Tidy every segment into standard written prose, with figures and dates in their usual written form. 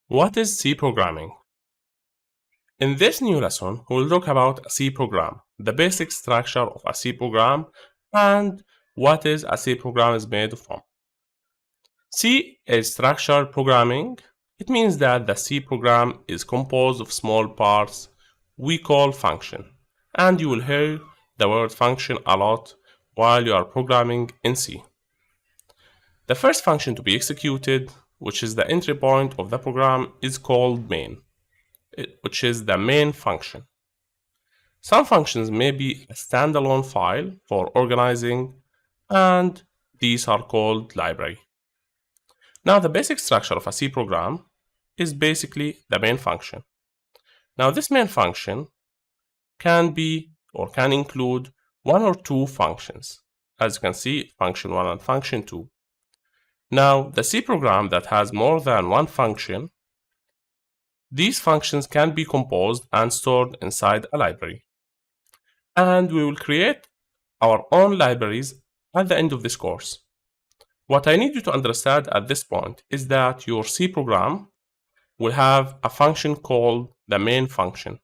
What is C programming? In this new lesson, we'll talk about a C program, the basic structure of a C program, and what is a C program is made from. C is structured programming. It means that the C program is composed of small parts we call function, and you will hear the word function a lot while you are programming in C. The first function to be executed, which is the entry point of the program, is called main, which is the main function. Some functions may be a standalone file for organizing, and these are called library. Now, the basic structure of a C program is basically the main function. Now, this main function can be or can include one or two functions. As you can see, function 1 and function 2. Now, the C program that has more than one function, these functions can be composed and stored inside a library. And we will create our own libraries at the end of this course. What I need you to understand at this point is that your C program will have a function called the main function.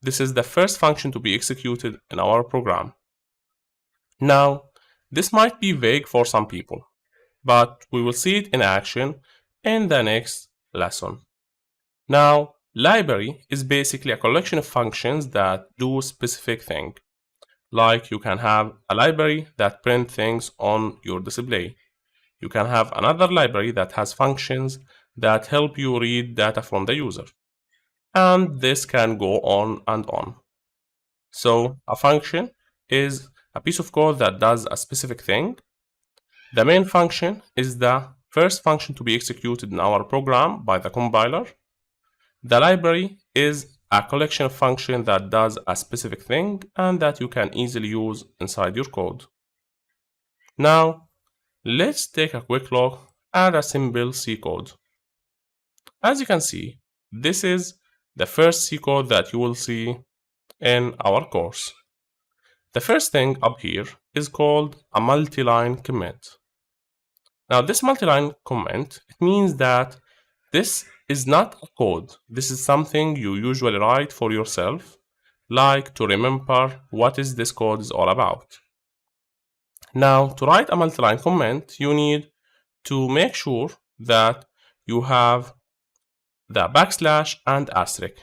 This is the first function to be executed in our program. Now, this might be vague for some people, but we will see it in action in the next lesson. Now, library is basically a collection of functions that do a specific thing. Like you can have a library that print things on your display. You can have another library that has functions that help you read data from the user. And this can go on and on. So a function is a piece of code that does a specific thing. The main function is the first function to be executed in our program by the compiler. The library is a collection of functions that does a specific thing and that you can easily use inside your code. Now, let's take a quick look at a simple C code. As you can see, this is the first C code that you will see in our course. The first thing up here is called a multi-line comment. Now, this multi-line comment, it means that this is not a code. This is something you usually write for yourself, like to remember what is this code is all about. Now, to write a multi-line comment, you need to make sure that you have the backslash and asterisk.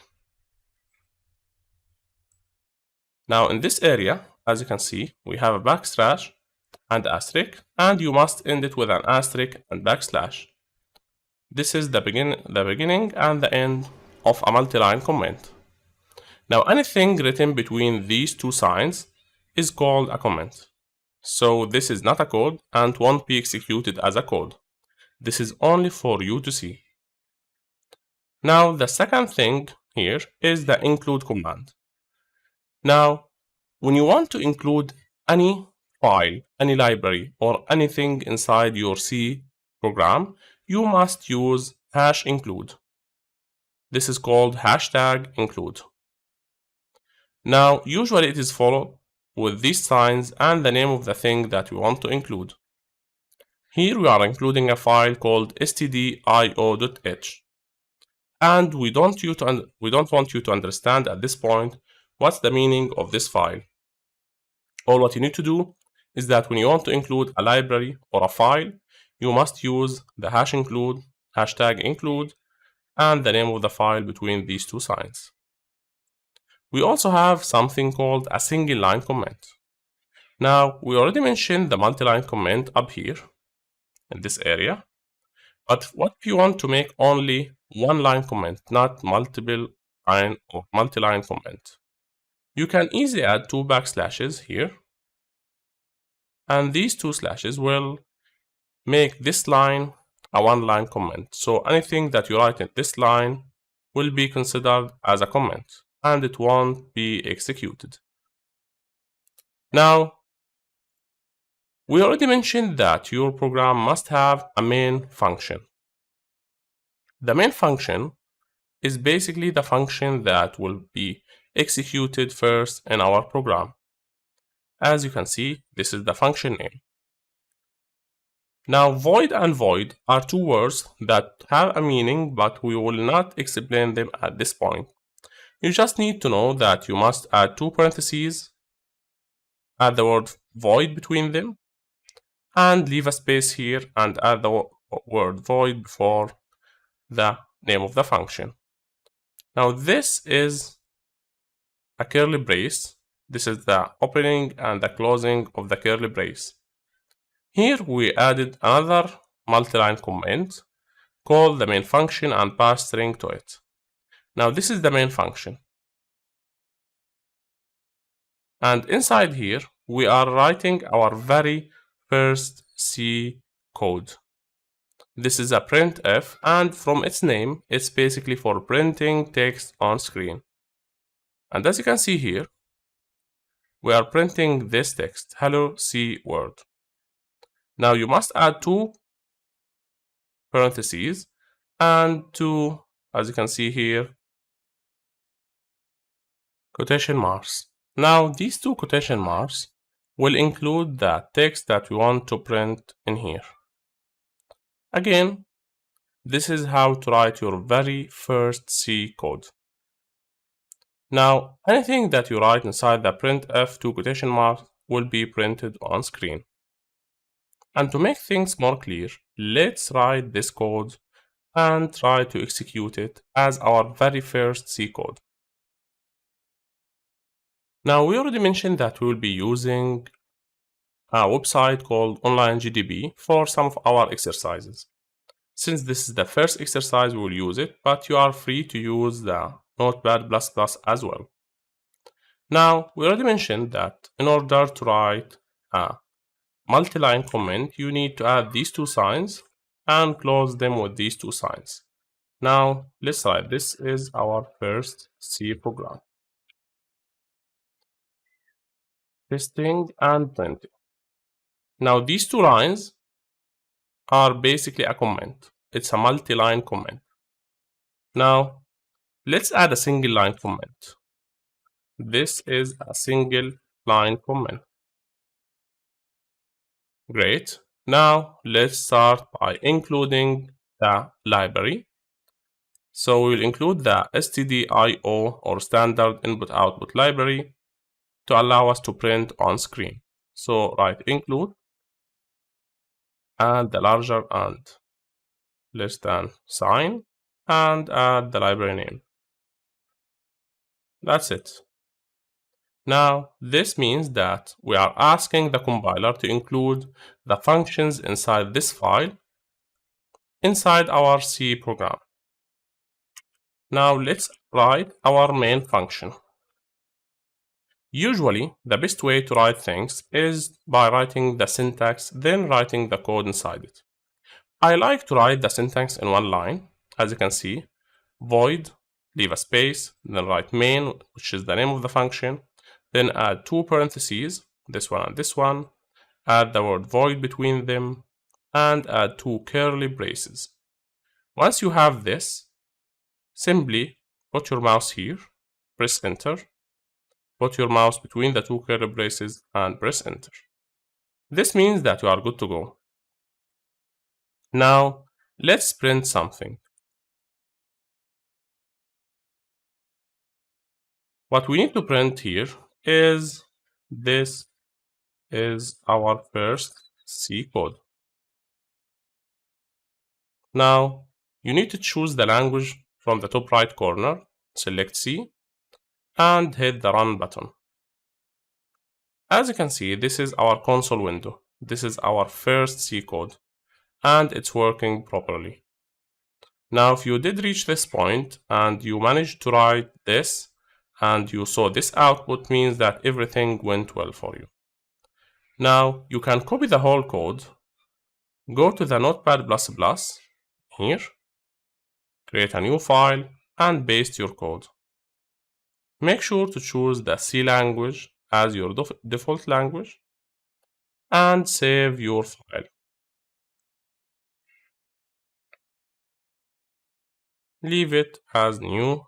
Now, in this area, as you can see, we have a backslash and asterisk, and you must end it with an asterisk and backslash. This is the beginning and the end of a multi-line comment. Now, anything written between these two signs is called a comment. So this is not a code and won't be executed as a code. This is only for you to see. Now, the second thing here is the include command. Now, when you want to include any file, any library, or anything inside your C program, you must use #include. This is called #include. Now, usually it is followed with these signs and the name of the thing that we want to include. Here we are including a file called stdio.h. And we don't want you to understand at this point what's the meaning of this file. All what you need to do is that when you want to include a library or a file, you must use the #include, #include, and the name of the file between these two signs. We also have something called a single line comment. Now, we already mentioned the multi-line comment up here in this area. But what if you want to make only one line comment, not multiple line or multi-line comment? You can easily add two backslashes here. And these two slashes will make this line a one-line comment. So anything that you write in this line will be considered as a comment and it won't be executed. Now, we already mentioned that your program must have a main function. The main function is basically the function that will be executed first in our program. As you can see, this is the function name. Now, void and void are two words that have a meaning, but we will not explain them at this point. You just need to know that you must add two parentheses, add the word void between them, and leave a space here and add the word void before the name of the function. Now, this is a curly brace. This is the opening and the closing of the curly brace. Here we added another multi-line comment called the main function and pass string to it. Now this is the main function. And inside here, we are writing our very first C code. This is a printf, and from its name, it's basically for printing text on screen. And as you can see here, we are printing this text, hello C world. Now you must add two parentheses and two, as you can see here, quotation marks. Now these two quotation marks will include the text that we want to print in here. Again, this is how to write your very first C code. Now, anything that you write inside the printf two quotation marks will be printed on screen. And to make things more clear, let's write this code and try to execute it as our very first C code. Now, we already mentioned that we will be using a website called OnlineGDB for some of our exercises. Since this is the first exercise, we will use it, but you are free to use the Notepad++ as well. Now, we already mentioned that in order to write a multi-line comment, you need to add these two signs and close them with these two signs. Now, let's write. This is our first C program. Testing and printing. Now, these two lines are basically a comment. It's a multi-line comment. Now, let's add a single line comment. This is a single line comment. Great. Now, let's start by including the library. So we'll include the stdio or standard input-output library to allow us to print on screen. So write include and the larger and less than sign and add the library name. That's it. Now, this means that we are asking the compiler to include the functions inside this file inside our C program. Now, let's write our main function. Usually, the best way to write things is by writing the syntax, then writing the code inside it. I like to write the syntax in one line, as you can see, void, leave a space, then write main, which is the name of the function, then add two parentheses, this one and this one, add the word void between them, and add two curly braces. Once you have this, simply put your mouse here, press enter, put your mouse between the two curly braces and press enter. This means that you are good to go. Now, let's print something. What we need to print here is this is our first C code. Now, you need to choose the language from the top right corner, select C, and hit the Run button. As you can see, this is our console window. This is our first C code, and it's working properly. Now, if you did reach this point and you managed to write this, and you saw this output, means that everything went well for you. Now, you can copy the whole code, go to the Notepad++ here, create a new file, and paste your code. Make sure to choose the C language as your default language, and save your file. Leave it as new.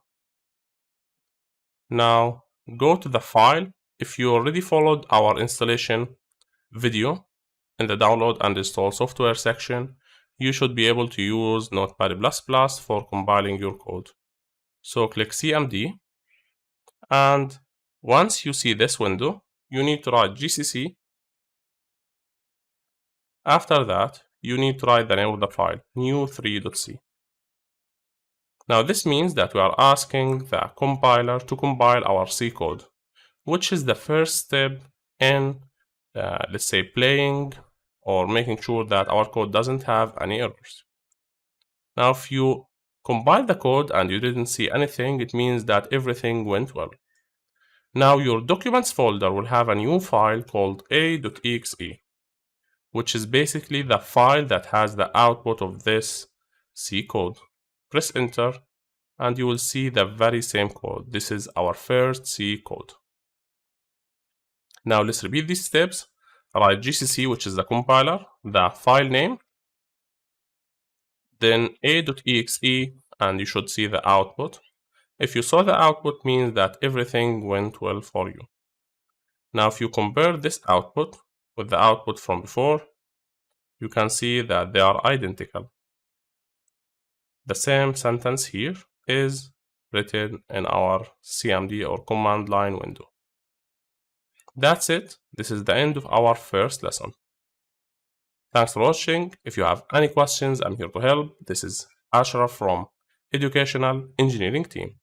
Now, go to the file. If you already followed our installation video, in the download and install software section, you should be able to use Notepad++ for compiling your code. So click CMD, and once you see this window, you need to write GCC. After that, you need to write the name of the file, new3.c. Now this means that we are asking the compiler to compile our C code, which is the first step in, let's say, playing or making sure that our code doesn't have any errors. Now if you compile the code and you didn't see anything, it means that everything went well. Now your documents folder will have a new file called a.exe, which is basically the file that has the output of this C code. Press enter and you will see the very same code. This is our first C code. Now let's repeat these steps. Write GCC, which is the compiler, the file name, then a.exe, and you should see the output. If you saw the output, means that everything went well for you. Now if you compare this output with the output from before, you can see that they are identical. The same sentence here is written in our CMD or command line window. That's it. This is the end of our first lesson. Thanks for watching. If you have any questions, I'm here to help. This is Ashraf from Educational Engineering Team.